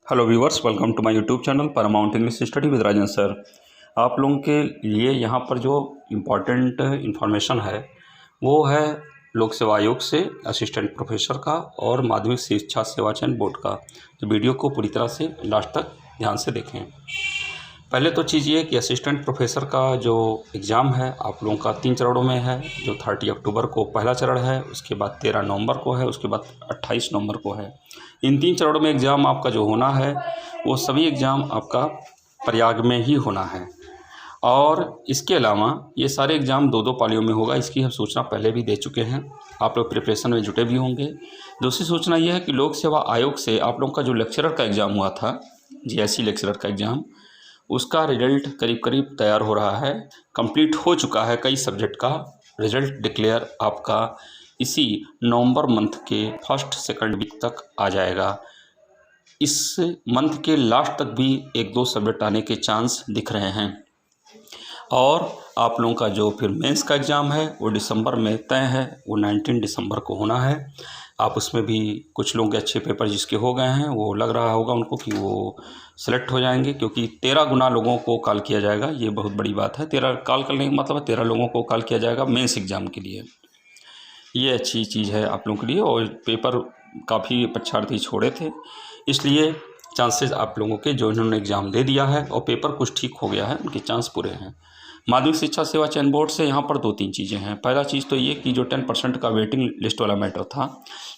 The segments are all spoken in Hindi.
Hello viewers, welcome to my YouTube channel Paramount English study with Rajan sir. आप लोगों के लिए यहाँ पर जो इम्पॉर्टेंट इन्फॉर्मेशन है वो है लोक सेवा आयोग से असिस्टेंट प्रोफेसर का और माध्यमिक शिक्षा सेवा चयन बोर्ड का। तो वीडियो को पूरी तरह से लास्ट तक ध्यान से देखें। पहले तो चीज़ ये कि असिस्टेंट प्रोफेसर का जो एग्ज़ाम है आप लोगों का 3 चरणों में है। जो 30 अक्टूबर को पहला चरण है, उसके बाद 13 नवंबर को है, उसके बाद 28 नवंबर को है। इन 3 चरणों में एग्ज़ाम आपका जो होना है वो सभी एग्ज़ाम आपका प्रयाग में ही होना है। और इसके अलावा ये सारे एग्ज़ाम 2-2 पालियों में होगा। इसकी हम सूचना पहले भी दे चुके हैं, आप लोग प्रिपरेशन में जुटे भी होंगे। दूसरी सूचना ये है कि लोक सेवा आयोग से आप लोगों का जो लेक्चरर का एग्ज़ाम हुआ था, जीएससी लेक्चरर का एग्ज़ाम, उसका रिजल्ट करीब करीब तैयार हो रहा है, कंप्लीट हो चुका है। कई सब्जेक्ट का रिजल्ट डिक्लेयर आपका इसी नवंबर मंथ के फर्स्ट सेकंड वीक तक आ जाएगा। इस मंथ के लास्ट तक भी 1-2 सब्जेक्ट आने के चांस दिख रहे हैं। और आप लोगों का जो फिर मेंस का एग्ज़ाम है वो दिसंबर में तय है, वो 19 दिसंबर को होना है। आप उसमें भी कुछ लोगों के अच्छे पेपर जिसके हो गए हैं वो लग रहा होगा उनको कि वो सेलेक्ट हो जाएंगे, क्योंकि 13 गुना लोगों को कॉल किया जाएगा। ये बहुत बड़ी बात है। 13 कॉल करने का मतलब है 13 लोगों को कॉल किया जाएगा मेंस एग्ज़ाम के लिए। ये अच्छी चीज़ है आप लोगों के लिए। और पेपर काफ़ी परीक्षार्थी छोड़े थे, इसलिए चांसेस आप लोगों के जो इन्होंने एग्ज़ाम दे दिया है और पेपर कुछ ठीक हो गया है उनके चांस पूरे हैं। माध्यमिक शिक्षा सेवा चयन बोर्ड से यहाँ पर 2-3 चीज़ें हैं। पहला चीज़ तो ये कि जो 10% का वेटिंग लिस्ट वाला मैटर था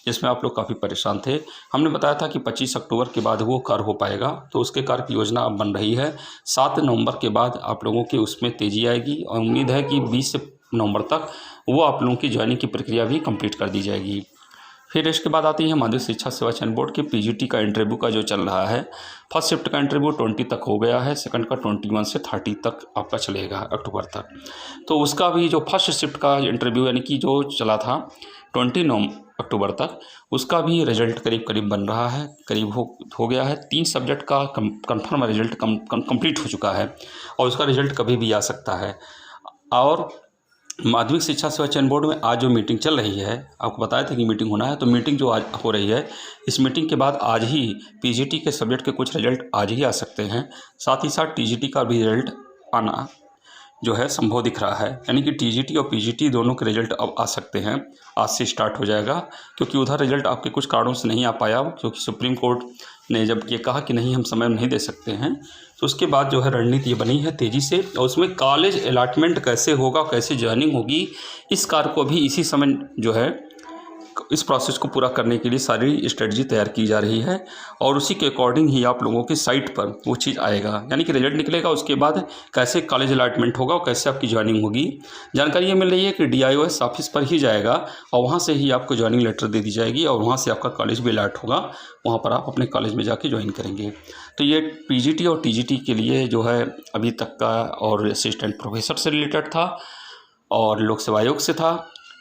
जिसमें आप लोग काफ़ी परेशान थे, हमने बताया था कि 25 अक्टूबर के बाद वो कार्य हो पाएगा। तो उसके कार्य की योजना अब बन रही है। 7 नवंबर के बाद आप लोगों की उसमें तेज़ी आएगी और उम्मीद है कि 20 नवंबर तक वो आप लोगों की ज्वाइनिंग की प्रक्रिया भी कंप्लीट कर दी जाएगी। फिर इसके बाद आती है माध्यमिक शिक्षा सेवा चयन बोर्ड के पीजीटी का इंटरव्यू का जो चल रहा है। फर्स्ट शिफ्ट का इंटरव्यू 20 तक हो गया है, सेकंड का 21 से 30 तक आपका चलेगा अक्टूबर तक। तो उसका भी जो फर्स्ट शिफ्ट का इंटरव्यू यानी कि जो चला था 29 अक्टूबर तक, उसका भी रिजल्ट करीब करीब बन रहा है, करीब हो गया है। 3 सब्जेक्ट का कन्फर्म रिजल्ट कंप्लीट हो चुका है और उसका रिजल्ट कभी भी आ सकता है। और माध्यमिक शिक्षा सेवा चयन बोर्ड में आज जो मीटिंग चल रही है, आपको बताया था कि मीटिंग होना है, तो मीटिंग जो आज हो रही है, इस मीटिंग के बाद आज ही पीजीटी के सब्जेक्ट के कुछ रिजल्ट आज ही आ सकते हैं। साथ ही साथ टीजीटी का भी रिजल्ट आना जो है संभव दिख रहा है। यानी कि टीजीटी और पीजीटी दोनों के रिजल्ट अब आ सकते हैं, आज से स्टार्ट हो जाएगा। क्योंकि उधर रिजल्ट आपके कुछ कारणों से नहीं आ पाया, क्योंकि सुप्रीम कोर्ट ने जब ये कहा कि नहीं हम समय नहीं दे सकते हैं, तो उसके बाद जो है रणनीति ये बनी है तेज़ी से। और उसमें कॉलेज अलॉटमेंट कैसे होगा, कैसे ज्वाइनिंग होगी, इस कार्य को भी इसी समय जो है इस प्रोसेस को पूरा करने के लिए सारी स्ट्रेटजी तैयार की जा रही है। और उसी के अकॉर्डिंग ही आप लोगों की साइट पर वो चीज़ आएगा। यानी कि रिजल्ट निकलेगा, उसके बाद कैसे कॉलेज अलॉटमेंट होगा और कैसे आपकी ज्वाइनिंग होगी। जानकारी ये मिल रही है कि DIOS ऑफिस पर ही जाएगा और वहाँ से ही आपको ज्वाइनिंग लेटर दे दी जाएगी और वहाँ से आपका कॉलेज भी अलॉट होगा। वहाँ पर आप अपने कॉलेज में जाके ज्वाइन करेंगे। तो ये पीजीटी और टीजीटी के लिए जो है अभी तक का और असिस्टेंट प्रोफेसर से रिलेटेड था और लोक सेवा आयोग से था।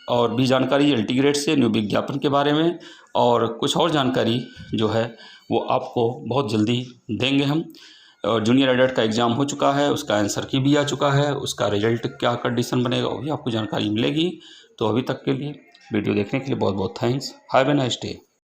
और भी जानकारी LT ग्रेड से न्यू विज्ञापन के बारे में और कुछ और जानकारी जो है वो आपको बहुत जल्दी देंगे हम। और जूनियर एडेड का एग्ज़ाम हो चुका है, उसका आंसर की भी आ चुका है, उसका रिजल्ट क्या कंडीशन बनेगा वो भी आपको जानकारी मिलेगी। तो अभी तक के लिए वीडियो देखने के लिए बहुत बहुत thanks. Have a nice day.